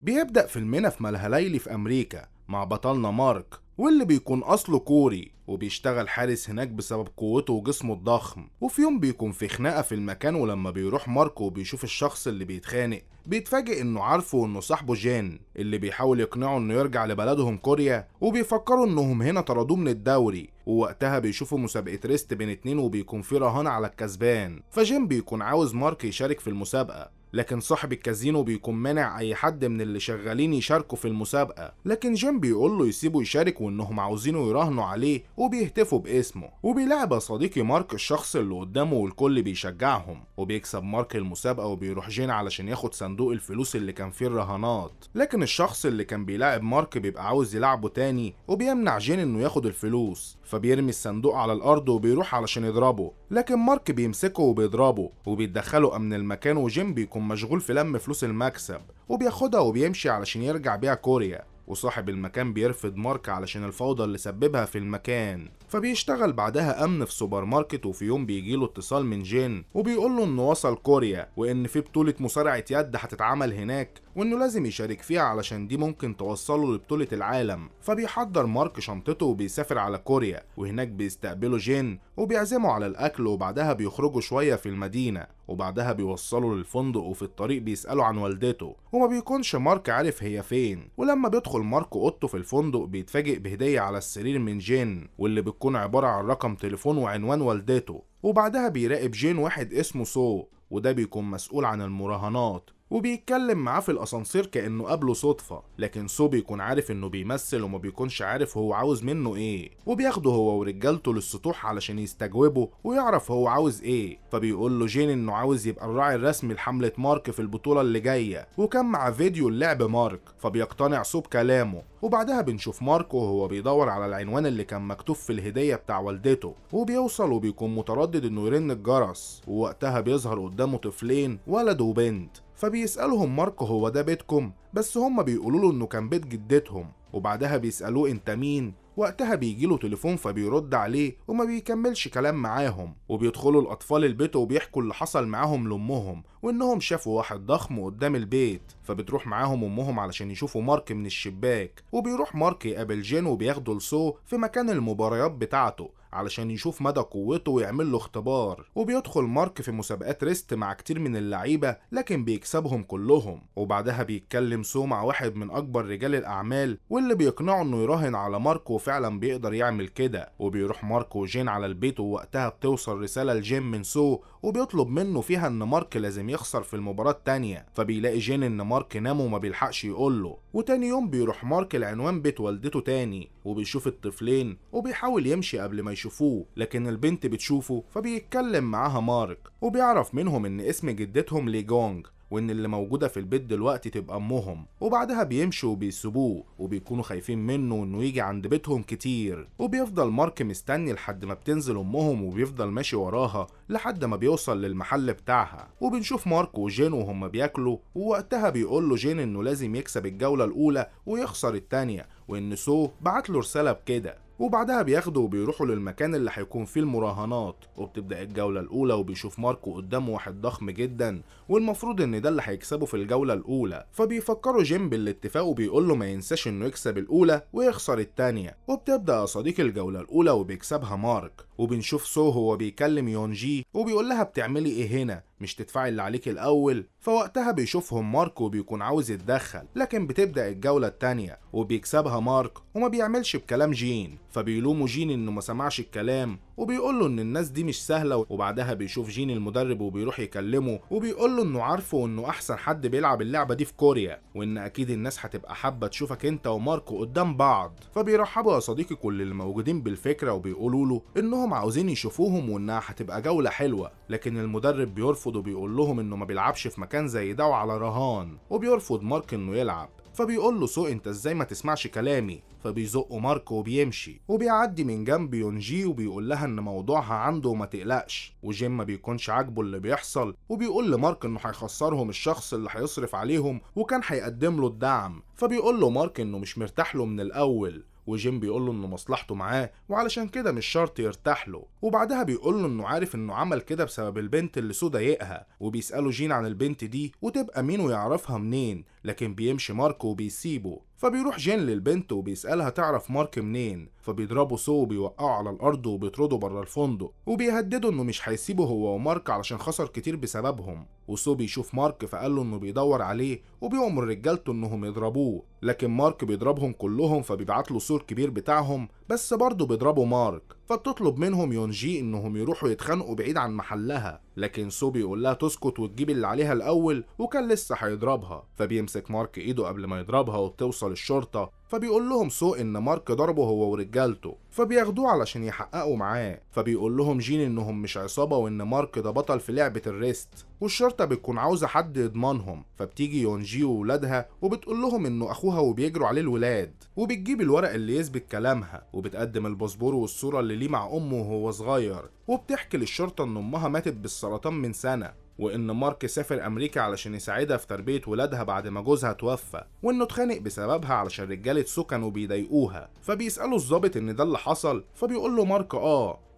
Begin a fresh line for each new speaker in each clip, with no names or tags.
بيبدأ فيلمنا في مالها ليلي في أمريكا مع بطلنا مارك، واللي بيكون أصله كوري وبيشتغل حارس هناك بسبب قوته وجسمه الضخم. وفي يوم بيكون في خناقة في المكان، ولما بيروح مارك وبيشوف الشخص اللي بيتخانق بيتفاجئ انه عارفه وانه صاحبه جين اللي بيحاول يقنعه انه يرجع لبلدهم كوريا، وبيفكروا انهم هنا طردوه من الدوري. ووقتها بيشوفوا مسابقة ريست بين اتنين وبيكون في رهان على الكسبان، فجين بيكون عاوز مارك يشارك في المسابقة، لكن صاحب الكازينو بيكون مانع اي حد من اللي شغالين يشاركوا في المسابقة. لكن جيم بيقول له يسيبه يشارك وانهم عاوزينه يراهنوا عليه وبيهتفوا باسمه. وبيلعب يا صديقي مارك الشخص اللي قدامه والكل بيشجعهم، وبيكسب مارك المسابقة، وبيروح جين علشان ياخد صندوق الفلوس اللي كان فيه الرهانات. لكن الشخص اللي كان بيلاعب مارك بيبقى عاوز يلعبه تاني وبيمنع جين انه ياخد الفلوس، فبيرمي الصندوق على الارض وبيروح علشان يضربه. لكن مارك بيمسكه وبيضربه وبيدخله امن المكان، وجيم بيكون مشغول في لم فلوس المكسب وبياخدها وبيمشي علشان يرجع بيها كوريا. وصاحب المكان بيرفض مارك علشان الفوضى اللي سببها في المكان، فبيشتغل بعدها امن في سوبر ماركت. وفي يوم بيجيله اتصال من جين وبيقوله انه وصل كوريا وان في بطولة مصارعة يد هتتعمل هناك، وانه لازم يشارك فيها علشان دي ممكن توصله لبطولة العالم. فبيحضر مارك شنطته وبيسافر على كوريا، وهناك بيستقبله جين وبيعزموا على الاكل، وبعدها بيخرجوا شوية في المدينة، وبعدها بيوصلوا للفندق. وفي الطريق بيسألوا عن والدته وما بيكونش مارك عارف هي فين. ولما بيدخل مارك اوضته في الفندق بيتفاجئ بهدية على السرير من جين، واللي بتكون عبارة عن رقم تليفون وعنوان والدته. وبعدها بيراقب جين واحد اسمه سو، وده بيكون مسؤول عن المراهنات، وبيتكلم معاه في الاسانسير كانه قابله صدفه. لكن سو بيكون عارف انه بيمثل وما بيكونش عارف هو عاوز منه ايه، وبياخده هو ورجالته للسطوح علشان يستجوبه ويعرف هو عاوز ايه. فبيقول له جين انه عاوز يبقى الراعي الرسمي لحمله مارك في البطوله اللي جايه، وكان مع فيديو اللعب مارك، فبيقتنع سو بكلامه. وبعدها بنشوف مارك وهو بيدور على العنوان اللي كان مكتوب في الهديه بتاع والدته، وبيوصل وبيكون متردد انه يرن الجرس. ووقتها بيظهر قدامه طفلين، ولد وبنت، فبيسألهم ماركو هو ده بيتكم؟ بس هما بيقولوا له انه كان بيت جدتهم. وبعدها بيسألوه انت مين؟ وقتها بيجيله تليفون فبيرد عليه وما بيكملش كلام معاهم. وبيدخلوا الاطفال البيت وبيحكوا اللي حصل معاهم لامهم، وانهم شافوا واحد ضخم قدام البيت، فبتروح معاهم امهم علشان يشوفوا مارك من الشباك. وبيروح مارك يقابل جين وبياخده لسو في مكان المباريات بتاعته علشان يشوف مدى قوته ويعمل له اختبار. وبيدخل مارك في مسابقات ريست مع كتير من اللعيبة لكن بيكسبهم كلهم. وبعدها بيتكلم سو مع واحد من اكبر رجال الاعمال، واللي بيقنعه انه يراهن على مارك، وفعلا بيقدر يعمل كده. وبيروح مارك وجين على البيت، ووقتها بتوصل رسالة لجين من سو وبيطلب منه فيها ان مارك لازم يخسر في المباراة التانية. فبيلاقي جين ان مارك نام وما بيلحقش يقوله. وتاني يوم بيروح مارك لعنوان بيت والدته تاني، وبيشوف الطفلين وبيحاول يمشي قبل ما يشوفوه، لكن البنت بتشوفه فبيتكلم معاها مارك، وبيعرف منهم ان اسم جدتهم لي جونج، وان اللي موجودة في البيت دلوقتي تبقى امهم. وبعدها بيمشوا وبيسيبوه، وبيكونوا خايفين منه انه يجي عند بيتهم كتير. وبيفضل مارك مستني لحد ما بتنزل امهم، وبيفضل ماشي وراها لحد ما بيوصل للمحل بتاعها. وبنشوف مارك وجين وهم بياكلوا، ووقتها بيقول له جين انه لازم يكسب الجولة الاولى ويخسر التانية، وان سو بعت له رسالة بكده. وبعدها بياخدوا وبيروحوا للمكان اللي هيكون فيه المراهنات، وبتبدأ الجولة الأولى. وبيشوف ماركو قدامه واحد ضخم جدا، والمفروض إن ده اللي هيكسبه في الجولة الأولى. فبيفكروا جيم بالاتفاق وبيقول له ما ينساش إنه يكسب الأولى ويخسر التانية. وبتبدأ يا صديقي الجولة الأولى وبيكسبها مارك. وبنشوف سو هو بيكلم يونجي وبيقول لها بتعملي إيه هنا؟ مش تدفعي اللي عليك الأول؟ فوقتها بيشوفهم مارك وبيكون عاوز يتدخل، لكن بتبدأ الجولة التانية وبيكسبها مارك وما بيعملش بكلام جين. فبيلوموا جين انه ما سمعش الكلام، وبيقول له ان الناس دي مش سهله. وبعدها بيشوف جين المدرب وبيروح يكلمه وبيقول له انه عارفه وانه احسن حد بيلعب اللعبه دي في كوريا، وان اكيد الناس هتبقى حابه تشوفك انت وماركو قدام بعض. فبيرحبوا يا صديقي كل اللي موجودين بالفكره، وبيقولوا له انهم عاوزين يشوفوهم وانها هتبقى جوله حلوه. لكن المدرب بيرفض وبيقول لهم انه ما بيلعبش في مكان زي ده وعلى رهان، وبيرفض مارك انه يلعب. فبيقول له سو انت ازاي ما تسمعش كلامي؟ فبيزقه مارك وبيمشي، وبيعدي من جنب يونجي وبيقول لها ان موضوعها عنده وما تقلقش. وجيم ما بيكونش عاجبه اللي بيحصل، وبيقول لمارك انه هيخسرهم الشخص اللي هيصرف عليهم وكان هيقدم له الدعم. فبيقول له مارك انه مش مرتاح له من الاول، وجين بيقول له انه مصلحته معاه وعلشان كده مش شرط يرتاح له. وبعدها بيقول له انه عارف انه عمل كده بسبب البنت اللي سو ضايقها، وبيسأله جين عن البنت دي وتبقى مين ويعرفها منين، لكن بيمشي مارك وبيسيبه. فبيروح جين للبنت وبيسألها تعرف مارك منين، فبيضربوا سو وبيوقعوا على الأرض وبيطردوا بره الفندق، وبيهددوا إنه مش هيسيبه هو ومارك علشان خسر كتير بسببهم. وسو بيشوف مارك فقال له إنه بيدور عليه وبيأمر رجالته إنهم يضربوه، لكن مارك بيضربهم كلهم فبيبعت له سو الكبير بتاعهم، بس برضه بيضربوا مارك. فبتطلب منهم يونجي إنهم يروحوا يتخانقوا بعيد عن محلها، لكن سو بيقول لها تسكت وتجيب اللي عليها الأول، وكان لسه هيضربها. فبيمسك مارك إيده قبل ما يضربها وبتوصل الشرطة، فبيقول لهم سو ان مارك ضربه هو ورجالته، فبياخدوه علشان يحققوا معاه. فبيقول لهم جين انهم مش عصابة وان مارك ده بطل في لعبة الريست، والشرطة بتكون عاوزة حد يضمنهم. فبتيجي يونجي وولادها وبتقول لهم انه اخوها وبيجروا عليه الولاد، وبتجيب الورق اللي يثبت كلامها، وبتقدم الباسبور والصورة اللي ليه مع امه وهو صغير، وبتحكي للشرطة ان امها ماتت بالسرطان من سنة، وإن مارك سافر أمريكا علشان يساعدها في تربية ولادها بعد ما جوزها توفى، وإنه اتخانق بسببها علشان رجالة سو كانوا بيضايقوها. فبيسألوا الضابط إن ده اللي حصل، فبيقول له مارك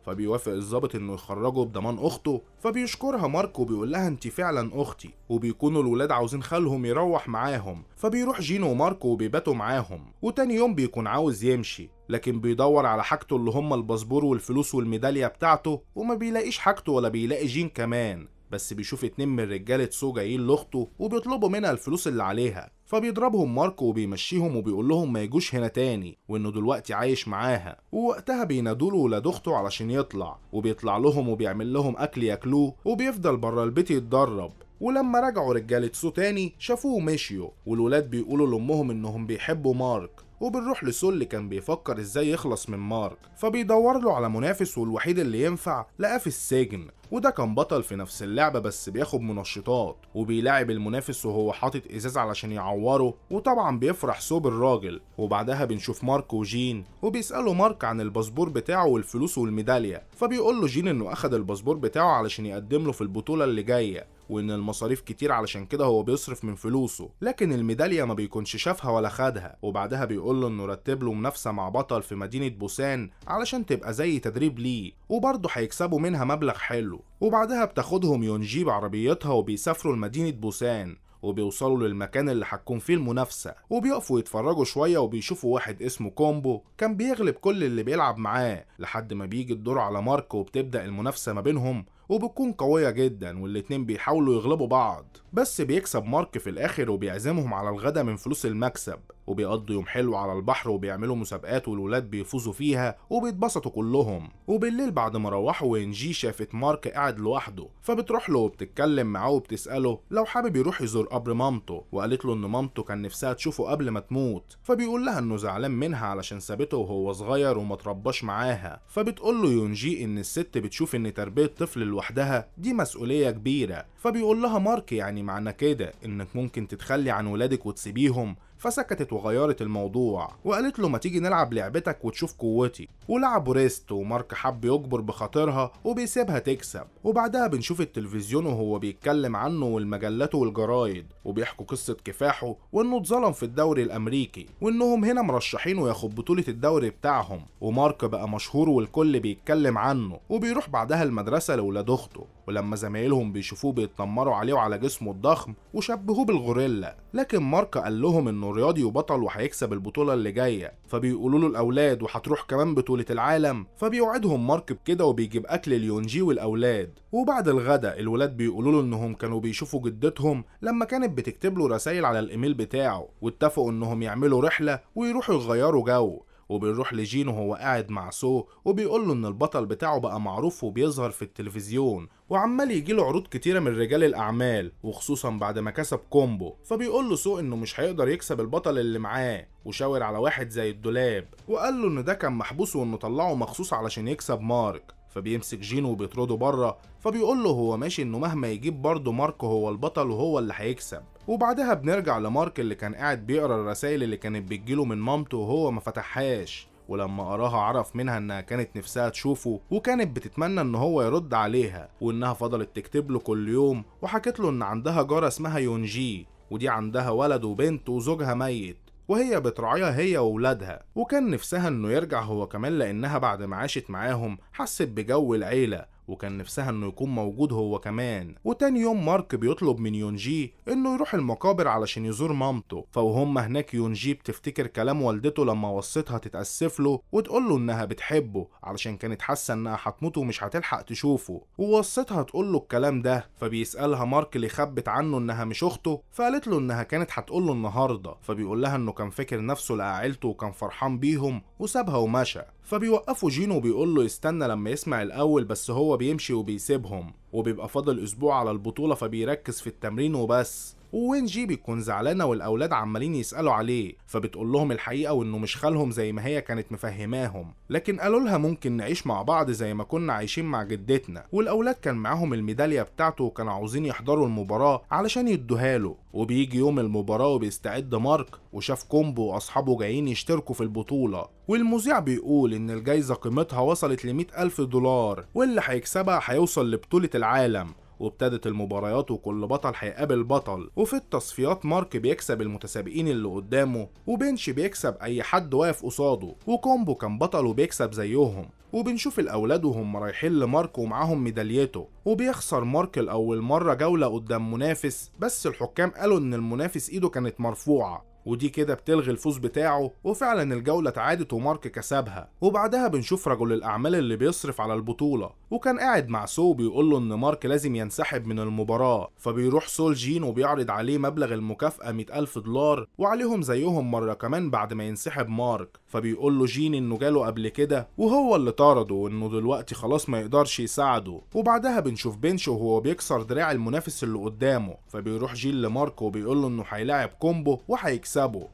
فبيوافق الضابط انه يخرجه بضمان اخته. فبيشكرها مارك وبيقول لها انت فعلا اختي، وبيكونوا الولاد عاوزين خالهم يروح معاهم. فبيروح جين ومارك وبيباتوا معاهم، وتاني يوم بيكون عاوز يمشي، لكن بيدور على حاجته اللي هما الباسبور والفلوس والميدالية بتاعته، وما بيلاقيش حاجته ولا بيلاقي جين كمان. بس بيشوف 2 من رجالة سو جايين لاخته وبيطلبوا منها الفلوس اللي عليها، فبيضربهم ماركو وبيمشيهم وبيقول لهم ما يجوش هنا تاني، وانه دلوقتي عايش معاها. ووقتها بينادوله ولاد اخته علشان يطلع، وبيطلع لهم وبيعمل لهم اكل ياكلوه، وبيفضل بره البيت يتدرب. ولما رجعوا رجالة سو تاني شافوه مشيوا، والولاد بيقولوا لامهم انهم بيحبوا مارك. وبنروح لسو اللي كان بيفكر ازاي يخلص من مارك، فبيدور له على منافس، والوحيد اللي ينفع لقاه في السجن، وده كان بطل في نفس اللعبة بس بياخد منشطات، وبيلاعب المنافس وهو حاطط ازاز علشان يعوره، وطبعا بيفرح سو بالراجل. وبعدها بنشوف مارك وجين وبيسألوا مارك عن الباسبور بتاعه والفلوس والميدالية، فبيقول له جين انه اخد الباسبور بتاعه علشان يقدم له في البطولة اللي جاية، وان المصاريف كتير علشان كده هو بيصرف من فلوسه، لكن الميدالية ما بيكونش شافها ولا خدها. وبعدها بيقول له انه رتب له منافسة مع بطل في مدينة بوسان علشان تبقى زي تدريب ليه، وبرضه هيكسبوا منها مبلغ حلو. وبعدها بتاخدهم يونجي بعربيتها وبيسافروا لمدينة بوسان، وبيوصلوا للمكان اللي هتكون فيه المنافسة، وبيقفوا يتفرجوا شوية وبيشوفوا واحد اسمه كومبو كان بيغلب كل اللي بيلعب معاه، لحد ما بيجي الدور على مارك وبتبدأ المنافسة ما بينهم، وبتكون قوية جدا والاتنين بيحاولوا يغلبوا بعض، بس بيكسب مارك في الآخر وبيعزمهم على الغدا من فلوس المكسب، وبيقضوا يوم حلو على البحر وبيعملوا مسابقات والولاد بيفوزوا فيها وبيتبسطوا كلهم. وبالليل بعد ما روحوا وينجي شافت مارك قاعد لوحده، فبتروح له وبتتكلم معاه وبتسأله لو حابب يروح يزور قبر مامته، وقالت له ان مامته كان نفسها تشوفه قبل ما تموت، فبيقول لها انه زعلان منها علشان سابته وهو صغير وما ترباش معاها. فبتقول له يونجي ان الست بتشوف ان تربية طفل لوحدها دي مسؤولية كبيرة، فبيقول لها مارك يعني معنى كده انك ممكن تتخلي عن ولادك وتسيبيهم، فسكتت وغيرت الموضوع وقالت له ما تيجي نلعب لعبتك وتشوف قوتي، ولعبوا ريست، ومارك حب يجبر بخاطرها وبيسيبها تكسب. وبعدها بنشوف التلفزيون وهو بيتكلم عنه والمجلات والجرايد، وبيحكوا قصة كفاحه وانه اتظلم في الدوري الامريكي، وانهم هنا مرشحينه ياخد بطولة الدوري بتاعهم، ومارك بقى مشهور والكل بيتكلم عنه. وبيروح بعدها المدرسة لولاد اخته، ولما زمايلهم بيشوفوه بيتنمروا عليه وعلى جسمه الضخم وشبهوه بالغوريلا، لكن مارك قال لهم انه رياضي وبطل وهيكسب البطولة اللي جاية. فبيقولوا له الاولاد وهتروح كمان بطولة العالم، فبيوعدهم مارك بكده وبيجيب اكل ليونجي والاولاد. وبعد الغدا الولاد بيقولوا له انهم كانوا بيشوفوا جدتهم لما كانت بتكتب له رسائل على الايميل بتاعه، واتفقوا انهم يعملوا رحلة ويروحوا يغيروا جو. وبنروح لجين وهو قاعد مع سو وبيقول له ان البطل بتاعه بقى معروف وبيظهر في التلفزيون، وعمال يجيله عروض كتيرة من رجال الاعمال، وخصوصا بعد ما كسب كومبو. فبيقول له سو انه مش هيقدر يكسب البطل اللي معاه، وشاور على واحد زي الدولاب وقال له ان ده كان محبوس وانه طلعه مخصوص علشان يكسب مارك. فبيمسك جين وبيطرده بره، فبيقول له هو ماشي انه مهما يجيب برضه مارك هو البطل وهو اللي هيكسب. وبعدها بنرجع لمارك اللي كان قاعد بيقرا الرسائل اللي كانت بتجيله من مامته وهو ما فتحهاش، ولما قراها عرف منها انها كانت نفسها تشوفه وكانت بتتمنى ان هو يرد عليها، وانها فضلت تكتب له كل يوم، وحكت له ان عندها جارة اسمها يونجي، ودي عندها ولد وبنت وزوجها ميت، وهي بتراعيها هي وولادها، وكان نفسها انه يرجع هو كمان لانها بعد ما عاشت معاهم حست بجو العيلة، وكان نفسها انه يكون موجود هو كمان. وتاني يوم مارك بيطلب من يونجي انه يروح المقابر علشان يزور مامته، فوهم هناك يونجي بتفتكر كلام والدته لما وصتها تتأسف له وتقول له انها بتحبه علشان كانت حاسه انها هتموت ومش هتلحق تشوفه، ووصتها تقول له الكلام ده. فبيسألها مارك اللي خبت عنه انها مش اخته، فقالت له انها كانت هتقول له النهارده، فبيقول لها انه كان فاكر نفسه لقى عيلته وكان فرحان بيهم وسابها ومشى. فبيوقفوا جينو وبيقول له يستنى لما يسمع الاول، بس هو بيمشي وبيسيبهم، وبيبقى فاضل اسبوع على البطولة فبيركز في التمرين وبس. ووين جي بتكون زعلانة والاولاد عمالين يسألوا عليه، فبتقول لهم الحقيقة وانه مش خالهم زي ما هي كانت مفهماهم، لكن قالوا لها ممكن نعيش مع بعض زي ما كنا عايشين مع جدتنا. والاولاد كان معاهم الميدالية بتاعته وكانوا عاوزين يحضروا المباراة علشان يدوها له. وبيجي يوم المباراة وبيستعد مارك وشاف كومبو واصحابه جايين يشتركوا في البطولة، والمذيع بيقول ان الجايزة قيمتها وصلت ل$100,000 واللي هيكسبها هيوصل لبطولة العالم. وابتدت المباريات وكل بطل هيقابل بطل، وفي التصفيات مارك بيكسب المتسابقين اللي قدامه، وبنش بيكسب اي حد واقف قصاده، وكومبو كان بطل وبيكسب زيهم. وبنشوف الاولاد وهم رايحين لمارك ومعاهم ميداليته، وبيخسر مارك لاول مره جوله قدام منافس، بس الحكام قالوا ان المنافس ايده كانت مرفوعه، ودي كده بتلغي الفوز بتاعه. وفعلا الجولة اتعادت ومارك كسبها. وبعدها بنشوف رجل الأعمال اللي بيصرف على البطولة، وكان قاعد مع سو بيقول له إن مارك لازم ينسحب من المباراة، فبيروح سول جين وبيعرض عليه مبلغ المكافأة $100,000 وعليهم زيهم مرة كمان بعد ما ينسحب مارك. فبيقول له جين إنه جاله قبل كده وهو اللي طارده، وإنه دلوقتي خلاص ما يقدرش يساعده. وبعدها بنشوف بنش وهو بيكسر دراع المنافس اللي قدامه، فبيروح جين لمارك وبيقول له إنه هيلاعب كومبو وهيكسبه.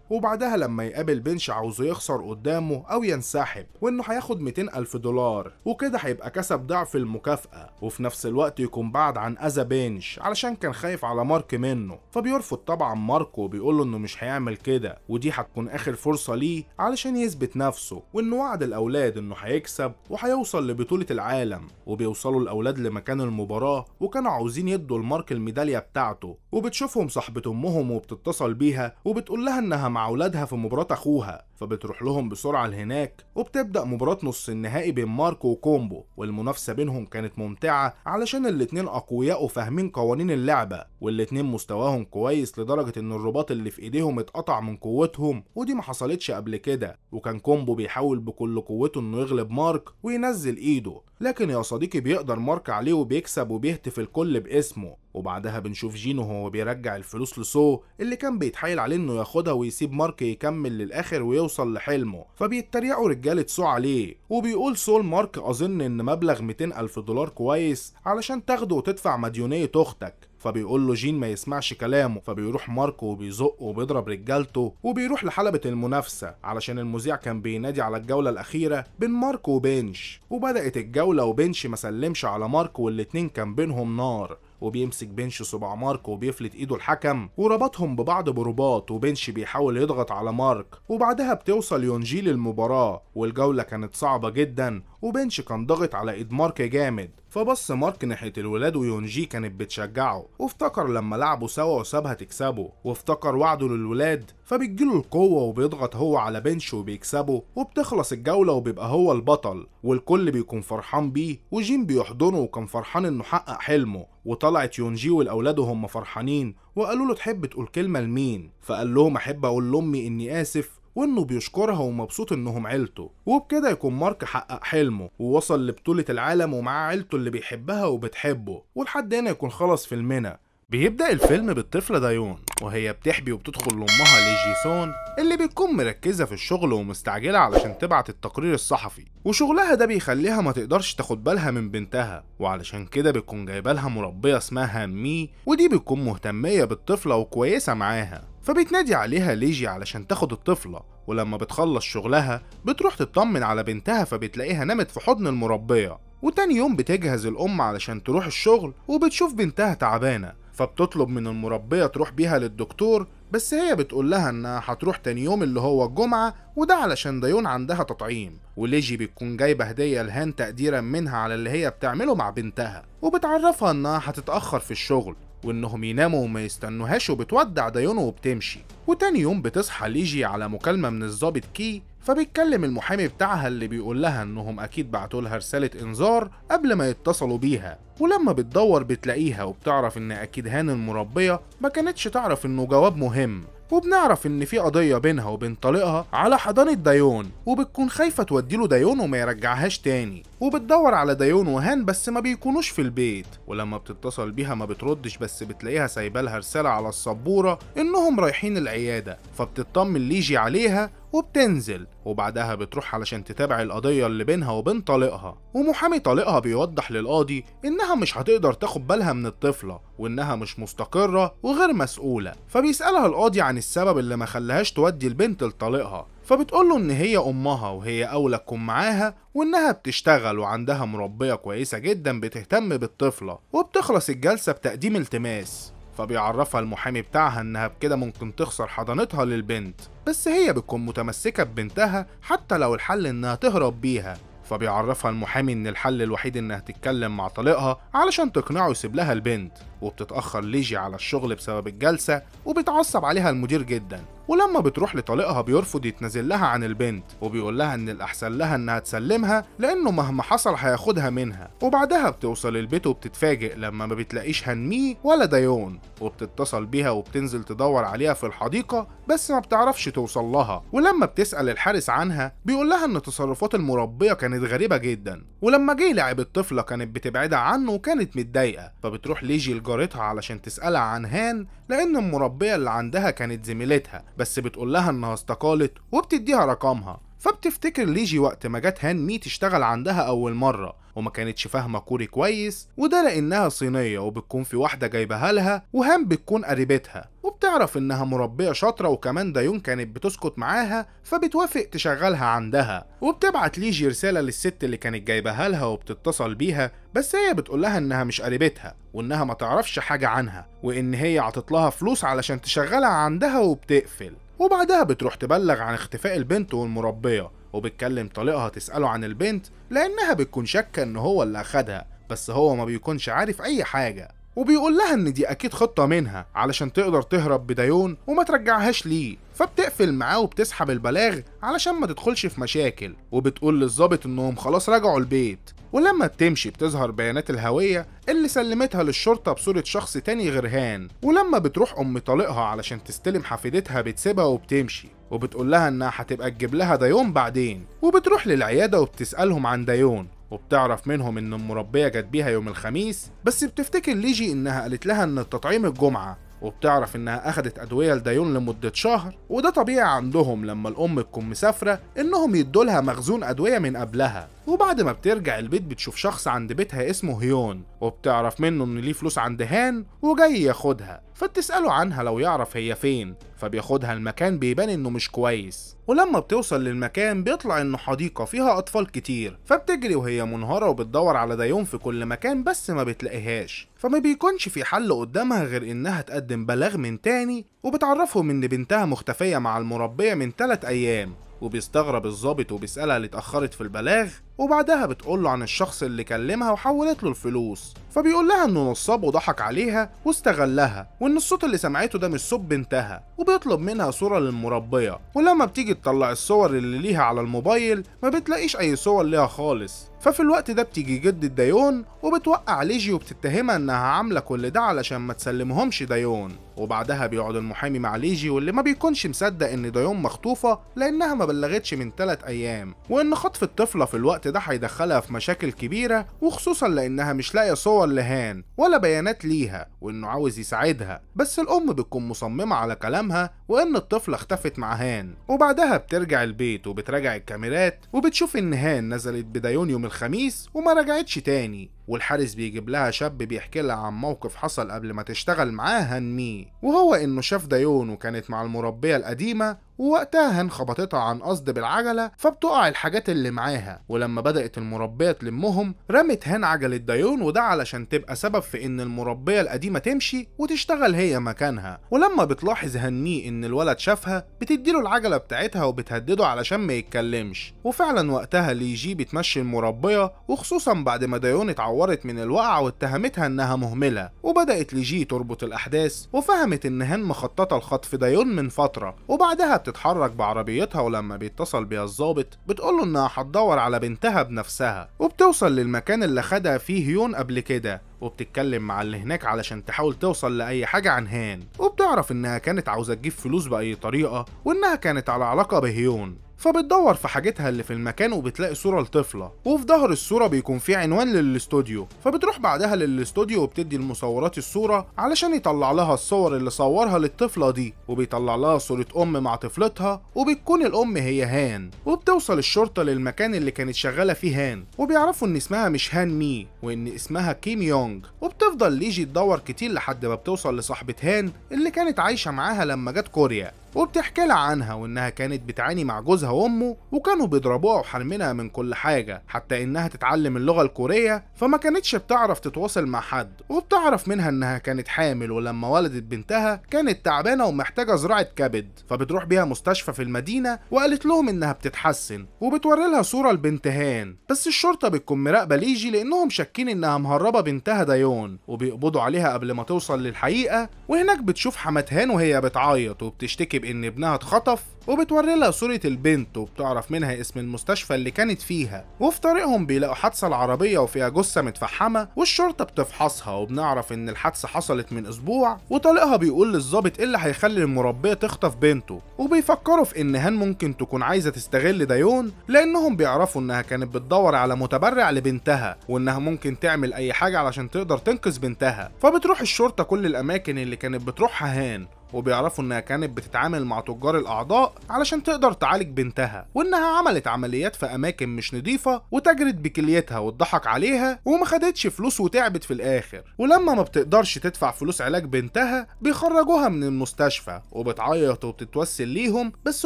وبعدها لما يقابل بنش عاوزه يخسر قدامه او ينسحب، وانه هياخد $200,000 وكده هيبقى كسب ضعف المكافأة، وفي نفس الوقت يكون بعد عن اذى بنش علشان كان خايف على مارك منه. فبيرفض طبعا مارك وبيقول له انه مش هيعمل كده، ودي هتكون اخر فرصة ليه علشان يثبت نفسه، وانه وعد الاولاد انه هيكسب وهيوصل لبطولة العالم. وبيوصلوا الاولاد لمكان المباراة وكانوا عاوزين يدوا لمارك الميدالية بتاعته، وبتشوفهم صاحبة امهم وبتتصل بيها وبتقول لها انها مع اولادها في مباراة اخوها، فبتروح لهم بسرعة لهناك. وبتبدأ مباراة نص النهائي بين مارك وكومبو، والمنافسة بينهم كانت ممتعة علشان الاتنين اقوياء وفاهمين قوانين اللعبة، والاتنين مستواهم كويس لدرجة ان الرباط اللي في ايديهم اتقطع من قوتهم، ودي ما حصلتش قبل كده. وكان كومبو بيحاول بكل قوته انه يغلب مارك وينزل ايده، لكن يا صديقي بيقدر مارك عليه وبيكسب وبيهتف الكل باسمه. وبعدها بنشوف جينو وهو بيرجع الفلوس لسو اللي كان بيتحايل عليه انه ياخدها ويسيب مارك يكمل للاخر ويوصل لحلمه. فبيتريقوا رجالة سو عليه، وبيقول سو لمارك اظن ان مبلغ $200,000 كويس علشان تاخده وتدفع مديونية اختك. فبيقول له جين ما يسمعش كلامه، فبيروح ماركو وبيزقه وبيضرب رجالته، وبيروح لحلبة المنافسة علشان المذيع كان بينادي على الجولة الأخيرة بين ماركو وبنش. وبدأت الجولة وبنش مسلمش على ماركو والاتنين كان بينهم نار، وبيمسك بنش صباع مارك وبيفلت ايده الحكم وربطهم ببعض برباط، وبنش بيحاول يضغط على مارك. وبعدها بتوصل يونجي للمباراة، والجولة كانت صعبة جدا وبنش كان ضاغط على ايد مارك جامد. فبص مارك ناحية الولاد ويونجي كانت بتشجعه، وافتكر لما لعبوا سوا وسابها تكسبه، وافتكر وعده للولاد، فبتجيله القوة وبيضغط هو على بنش وبيكسبه، وبتخلص الجولة وبيبقى هو البطل، والكل بيكون فرحان بيه، وجين بيحضنه وكان فرحان انه حقق حلمه. وطلعت يونجي والاولاد وهم فرحانين وقالوا له تحب تقول كلمة لمين؟ فقال لهم احب اقول لامي اني اسف، وانه بيشكرها ومبسوط انهم عيلته. وبكده يكون مارك حقق حلمه ووصل لبطولة العالم ومعاه عيلته اللي بيحبها وبتحبه. ولحد هنا يكون خلص فيلمنا. بيبدأ الفيلم بالطفلة دايون وهي بتحبي وبتدخل لأمها لجيسون اللي بتكون مركزة في الشغل ومستعجلة علشان تبعت التقرير الصحفي، وشغلها ده بيخليها ما تقدرش تاخد بالها من بنتها، وعلشان كده بتكون جايبالها مربية اسمها مي، ودي بتكون مهتمية بالطفلة وكويسة معاها. فبتنادي عليها ليجي علشان تاخد الطفلة، ولما بتخلص شغلها بتروح تطمن على بنتها فبتلاقيها نامت في حضن المربية. وتاني يوم بتجهز الأم علشان تروح الشغل وبتشوف بنتها تعبانة، فبتطلب من المربية تروح بيها للدكتور، بس هي بتقول لها انها هتروح تاني يوم اللي هو الجمعة، وده علشان دايون عندها تطعيم. وليجي بتكون جايبة هدية لهان تقديرا منها على اللي هي بتعمله مع بنتها، وبتعرفها انها هتتأخر في الشغل، وإنهم يناموا وما يستنوهاش، وبتودع دايون وبتمشي. وتاني يوم بتصحى ليجي على مكالمة من الضابط كي، فبيتكلم المحامي بتاعها اللي بيقول لها إنهم أكيد بعتوا لها رسالة إنذار قبل ما يتصلوا بيها. ولما بتدور بتلاقيها، وبتعرف إن أكيد هان المربية ما كانتش تعرف إنه جواب مهم. وبنعرف إن في قضية بينها وبين طليقها على حضانة دايون، وبتكون خايفة توديله دايون وما يرجعهاش تاني. وبتدور على دايون وهان بس ما بيكونوش في البيت، ولما بتتصل بيها ما بتردش، بس بتلاقيها سايبالها رسالة على السبورة إنهم رايحين العيادة. فبتطمن ليجي عليها وبتنزل، وبعدها بتروح علشان تتابع القضية اللي بينها وبين طليقها. ومحامي طليقها بيوضح للقاضي إنها مش هتقدر تاخد بالها من الطفلة، وإنها مش مستقرة وغير مسؤولة. فبيسألها القاضي عن السبب اللي ما خلاهاش تودي البنت لطليقها، فبتقوله إن هي أمها وهي أولى تكون معاها، وإنها بتشتغل وعندها مربية كويسة جدا بتهتم بالطفلة. وبتخلص الجلسة بتقديم التماس، فبيعرفها المحامي بتاعها إنها بكده ممكن تخسر حضانتها للبنت، بس هي بتكون متمسكة ببنتها حتى لو الحل إنها تهرب بيها. فبيعرفها المحامي إن الحل الوحيد إنها تتكلم مع طليقها علشان تقنعه يسيب لها البنت. وبتتأخر ليجي على الشغل بسبب الجلسة، وبيتعصب عليها المدير جدا. ولما بتروح لطليقها بيرفض يتنازل لها عن البنت، وبيقول لها ان الاحسن لها انها تسلمها لانه مهما حصل هياخدها منها. وبعدها بتوصل البيت وبتتفاجئ لما ما بتلاقيش هنمي ولا دايون، وبتتصل بيها وبتنزل تدور عليها في الحديقة بس ما بتعرفش توصل لها. ولما بتسأل الحارس عنها بيقول لها ان تصرفات المربية كانت غريبة جدا، ولما جه لعب الطفلة كانت بتبعدها عنه وكانت متضايقة. فبتروح ليجي لجارتها علشان تسألها عن هان، لان المربية اللي عندها كانت زميلتها، بس بتقول لها انها استقالت وبتديها رقمها. فبتفتكر ليجي وقت ما جت هان مي تشتغل عندها اول مرة وما كانتش فاهمة كوري كويس، وده لانها صينية وبتكون في واحدة جايبها لها، وهان بتكون قريبتها. وبتعرف انها مربية شاطرة وكمان دايون كانت بتسكت معاها، فبتوافق تشغلها عندها. وبتبعت ليجي رسالة للست اللي كانت جايبها لها وبتتصل بيها، بس هي بتقول لها انها مش قريبتها وانها ما تعرفش حاجة عنها، وان هي عطت لها فلوس علشان تشغلها عندها، وبتقفل. وبعدها بتروح تبلغ عن اختفاء البنت والمربية، وبتكلم طليقها تسأله عن البنت لأنها بتكون شاكة إن هو اللي أخدها، بس هو ما بيكونش عارف أي حاجة. وبيقول لها إن دي أكيد خطة منها علشان تقدر تهرب بدايون وما ترجعهاش ليه. فبتقفل معاه وبتسحب البلاغ علشان ما تدخلش في مشاكل، وبتقول للظابط إنهم خلاص رجعوا البيت. ولما بتمشي بتظهر بيانات الهوية اللي سلمتها للشرطة بصورة شخص تاني غير هان. ولما بتروح أم طليقها علشان تستلم حفيدتها بتسيبها وبتمشي، وبتقول لها إنها هتبقى تجيب لها دايون بعدين. وبتروح للعيادة وبتسألهم عن دايون، وبتعرف منهم إن المربية جت بيها يوم الخميس، بس بتفتكر ليجي إنها قالت لها إن التطعيم الجمعة. وبتعرف إنها أخدت أدوية لدايون لمدة شهر، وده طبيعي عندهم لما الأم تكون مسافرة إنهم يدولها مخزون أدوية من قبلها. وبعد ما بترجع البيت بتشوف شخص عند بيتها اسمه هيون، وبتعرف منه إن ليه فلوس عند هان وجاي ياخدها. فبتسأله عنها لو يعرف هي فين، فبياخدها المكان بيبان إنه مش كويس. ولما بتوصل للمكان بيطلع إنه حديقة فيها أطفال كتير، فبتجري وهي منهارة وبتدور على دايون في كل مكان بس ما بتلاقيهاش. فما بيكونش في حل قدامها غير إنها تقدم بلاغ من تاني، وبتعرفهم إن بنتها مختفية مع المربية من 3 أيام. وبيستغرب الضابط وبيسألها ليه اتأخرت في البلاغ، وبعدها بتقوله عن الشخص اللي كلمها وحولت له الفلوس. فبيقول لها انه نصاب وضحك عليها واستغلها، وان الصوت اللي سمعته ده مش صوت بنتها. وبيطلب منها صورة للمربية، ولما بتيجي تطلع الصور اللي ليها على الموبايل ما بتلاقيش اي صور ليها خالص. ففي الوقت ده بتيجي جدة دايون وبتوقع ليجي وبتتهمها انها عاملة كل ده علشان ما تسلمهمش دايون. وبعدها بيقعد المحامي مع ليجي واللي ما بيكونش مصدق ان دايون مخطوفة لانها ما بلغتش من 3 ايام، وان خطف الطفلة في الوقت ده هيدخلها في مشاكل كبيرة، وخصوصا لانها مش لاقية صور لهان ولا بيانات ليها، وانه عاوز يساعدها. بس الام بتكون مصممة على كلامها وان الطفلة اختفت مع هان. وبعدها بترجع البيت وبتراجع الكاميرات وبتشوف ان هان نزلت بدايون يوم الخميس وما رجعتش تاني. والحارس بيجيب لها شاب بيحكي لها عن موقف حصل قبل ما تشتغل معاه هان مي، وهو انه شاف دايون وكانت مع المربية القديمة، ووقتها هان خبطتها عن قصد بالعجلة فبتقع الحاجات اللي معاها. ولما بدأت المربية تلمهم رمت هان عجلة دايون، وده علشان تبقى سبب في ان المربية القديمة تمشي وتشتغل هي مكانها. ولما بتلاحظ هان مي ان الولد شافها بتديله العجلة بتاعتها وبتهدده علشان ما يتكلمش. وفعلا وقتها ليجي بتمشي المربية، وخصوصا بعد ما دايون اتعودت اتعورت من الوقعة واتهمتها انها مهملة، وبدأت ليجي تربط الاحداث وفهمت ان هان مخططة لخطف دايون من فترة. وبعدها بتتحرك بعربيتها، ولما بيتصل بيها الضابط بتقوله انها هتدور على بنتها بنفسها، وبتوصل للمكان اللي خدها فيه هيون قبل كده، وبتتكلم مع اللي هناك علشان تحاول توصل لأي حاجة عن هان، وبتعرف انها كانت عاوزة تجيب فلوس بأي طريقة، وانها كانت على علاقة بهيون. فبتدور في حاجتها اللي في المكان وبتلاقي صورة لطفلة، وفي ظهر الصورة بيكون في عنوان للاستوديو. فبتروح بعدها للاستوديو وبتدي المصورات الصورة علشان يطلع لها الصور اللي صورها للطفلة دي، وبيطلع لها صورة أم مع طفلتها، وبتكون الأم هي هان. وبتوصل الشرطة للمكان اللي كانت شغالة فيه هان، وبيعرفوا إن اسمها مش هان مي، وإن اسمها كيم يونغ. وبتفضل ليجي تدور كتير لحد ما بتوصل لصاحبة هان اللي كانت عايشة معاها لما جت كوريا، وبتحكي لها عنها وانها كانت بتعاني مع جوزها وامه، وكانوا بيضربوها وحارمينها من كل حاجه حتى انها تتعلم اللغه الكوريه، فما كانتش بتعرف تتواصل مع حد. وبتعرف منها انها كانت حامل، ولما ولدت بنتها كانت تعبانه ومحتاجه زراعه كبد، فبتروح بيها مستشفى في المدينه وقالت لهم انها بتتحسن، وبتوري لها صوره لبنت هان. بس الشرطه بتكون مراقبه ليجي لانهم شاكين انها مهربه بنتها دايون، وبيقبضوا عليها قبل ما توصل للحقيقه. وهناك بتشوف حماة هان وهي بتعيط وبتشتكي بان ابنها اتخطف، وبتوري لها صورة البنت وبتعرف منها اسم المستشفى اللي كانت فيها. وفي طريقهم بيلاقوا حادثة العربية وفيها جثة متفحمة، والشرطة بتفحصها، وبنعرف ان الحادثة حصلت من اسبوع. وطليقها بيقول للظابط ايه اللي هيخلي المربية تخطف بنته، وبيفكروا في ان هان ممكن تكون عايزة تستغل دايون، لانهم بيعرفوا انها كانت بتدور على متبرع لبنتها، وانها ممكن تعمل اي حاجة علشان تقدر تنقذ بنتها. فبتروح الشرطة كل الاماكن اللي كانت بتروحها هان، وبيعرفوا انها كانت بتتعامل مع تجار الاعضاء علشان تقدر تعالج بنتها، وانها عملت عمليات في اماكن مش نظيفه وتجرت بكليتها واتضحك عليها وما خدتش فلوس وتعبت في الاخر. ولما ما بتقدرش تدفع فلوس علاج بنتها بيخرجوها من المستشفى، وبتعيط وبتتوسل ليهم بس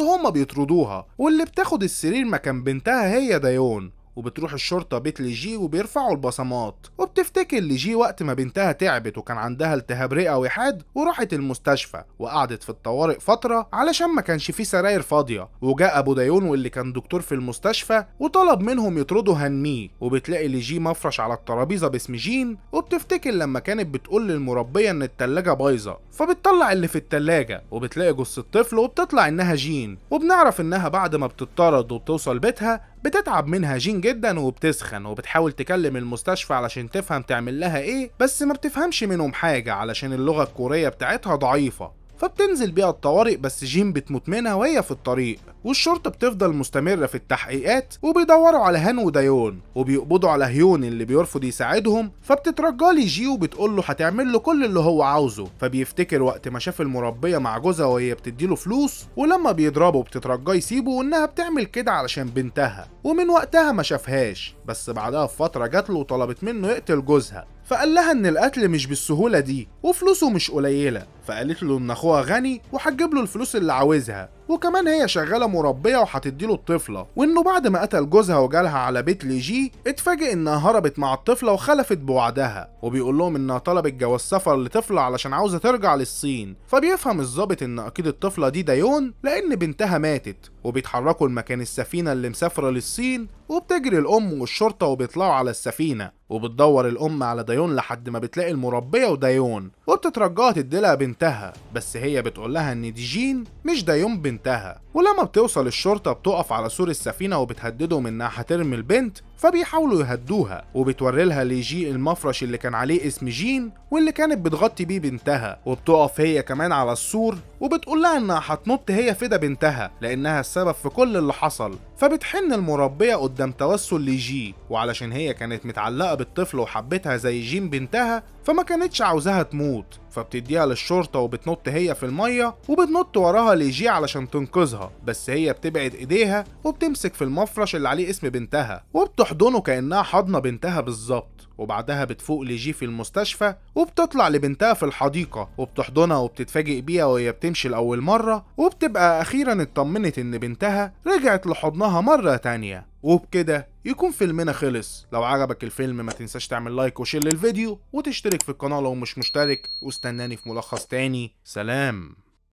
هما بيطردوها، واللي بتاخد السرير مكان بنتها هي دايون. وبتروح الشرطة بيت ليجي وبيرفعوا البصمات، وبتفتكر ليجي وقت ما بنتها تعبت وكان عندها التهاب رئة وحاد، وراحت المستشفى وقعدت في الطوارئ فترة علشان ما كانش فيه سراير فاضية. وجاء ابو دايون واللي كان دكتور في المستشفى وطلب منهم يطردوا هانمي، وبتلاقي ليجي مفرش على الترابيزة باسم جين، وبتفتكر لما كانت بتقول للمربية ان التلاجة بايظة، فبتطلع اللي في التلاجة وبتلاقي جثة طفل، وبتطلع انها جين. وبنعرف انها بعد ما بتطرد وبتوصل بيتها بتتعب منها جين جدا وبتسخن، وبتحاول تكلم المستشفى علشان تفهم تعمل لها ايه، بس ما بتفهمش منهم حاجة علشان اللغة الكورية بتاعتها ضعيفة. فبتنزل بيها الطوارئ، بس جين بتموت منها وهي في الطريق. والشرطة بتفضل مستمرة في التحقيقات، وبيدوروا على هان ودايون، وبيقبضوا على هيون اللي بيرفض يساعدهم. فبتترجى لي جي وبتقول له هتعمل له كل اللي هو عاوزه. فبيفتكر وقت ما شاف المربية مع جوزها وهي بتديله فلوس، ولما بيضربه بتترجاه يسيبه، وانها بتعمل كده علشان بنتها، ومن وقتها ما شافهاش. بس بعدها بفترة جات له وطلبت منه يقتل جوزها، فقال لها ان القتل مش بالسهولة دي وفلوسه مش قليلة. فقالت له ان اخوها غني وهتجيب له الفلوس اللي عاوزها، وكمان هي شغالة مربية وهتديله الطفلة. وانه بعد ما قتل جوزها وجالها على بيت ليجي اتفاجئ انها هربت مع الطفلة وخلفت بوعدها، وبيقول لهم انها طلبت جواز سفر لطفلة علشان عاوزة ترجع للصين. فبيفهم الضابط ان اكيد الطفلة دي دايون لان بنتها ماتت، وبيتحركوا لمكان السفينة اللي مسافرة للصين. وبتجري الام والشرطة وبيطلعوا على السفينة، وبتدور الام على دايون لحد ما بتلاقي المربية ودايون، وبتترجاها تديلها بنتها، بس هي بتقول لها ان دي جين مش دايون بنتها. ولما بتوصل الشرطة بتقف على سور السفينة وبتهددهم انها هترمي البنت، فبيحاولوا يهدوها. وبتوري لها ليجي المفرش اللي كان عليه اسم جين واللي كانت بتغطي بيه بنتها، وبتقف هي كمان على السور وبتقول لها انها هتنط هي فدا بنتها لانها السبب في كل اللي حصل. فبتحن المربية قدام توسل ليجي، وعلشان هي كانت متعلقة بالطفل وحبتها زي جين بنتها فما كانتش عاوزاها تموت، فبتديها للشرطة وبتنط هي في المية، وبتنط وراها ليجي علشان تنقذها، بس هي بتبعد ايديها وبتمسك في المفرش اللي عليه اسم بنتها وبتحضنه كأنها حضنة بنتها بالظبط. وبعدها بتفوق ليجي في المستشفى وبتطلع لبنتها في الحديقة وبتحضنها وبتتفاجئ بيها وهي بتمشي لأول مرة، وبتبقى أخيرا اطمنت إن بنتها رجعت لحضنها مرة تانية. وبكده يكون فيلمنا خلص. لو عجبك الفيلم ما تنساش تعمل لايك وشير للفيديو وتشترك في القناة لو مش مشترك، واستناني في ملخص تاني. سلام.